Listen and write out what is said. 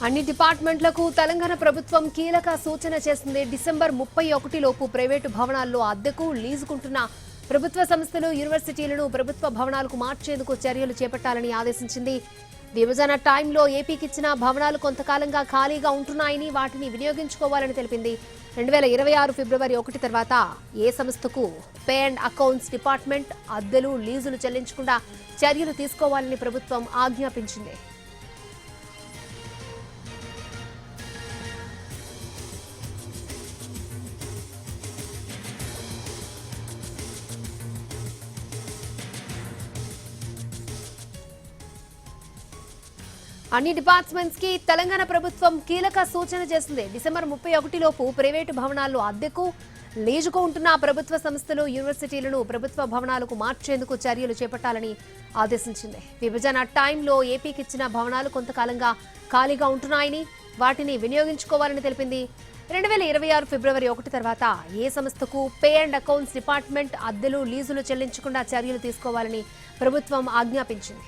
అన్ని డిపార్ట్మెంట్లకు తెలంగాణ ప్రభుత్వం కీలక సూచన చేసింది. డిసెంబర్ 31 లోపు ప్రైవేటు భవనాల్లో అద్దెకు లీజుకుంటున్న ప్రభుత్వ సంస్థలు, యూనివర్సిటీలను ప్రభుత్వ భవనాలకు మార్చేందుకు చర్యలు చేపట్టాలని ఆదేశించింది. విభజన టైంలో ఏపీకి ఇచ్చిన భవనాలు కొంతకాలంగా ఖాళీగా ఉంటున్నాయని, వాటిని వినియోగించుకోవాలని తెలిపింది. 2026 ఫిబ్రవరి 1 తర్వాత ఏ సంస్థకు పే అండ్ అకౌంట్స్ డిపార్ట్మెంట్ అద్దెలు, లీజులు చెల్లించకుండా చర్యలు తీసుకోవాలని ప్రభుత్వం ఆజ్ఞాపించింది. అన్ని డిపార్ట్మెంట్స్ కి తెలంగాణ ప్రభుత్వం కీలక సూచన చేసింది. డిసెంబర్ 31 లోపు ప్రైవేటు భవనాల్లో అద్దెకు, లీజుకు ఉంటున్న ప్రభుత్వ సంస్థలు, యూనివర్సిటీలను ప్రభుత్వ భవనాలకు మార్చేందుకు చర్యలు చేపట్టాలని ఆదేశించింది. విభజన టైంలో ఏపీకి ఇచ్చిన భవనాలు కొంతకాలంగా ఖాళీగా ఉంటున్నాయని, వాటిని వినియోగించుకోవాలని తెలిపింది. 2026 ఫిబ్రవరి 1 తర్వాత ఏ సంస్థకు పే అండ్ అకౌంట్స్ డిపార్ట్మెంట్ అద్దెలు, లీజులు చెల్లించకుండా చర్యలు తీసుకోవాలని ప్రభుత్వం ఆజ్ఞాపించింది.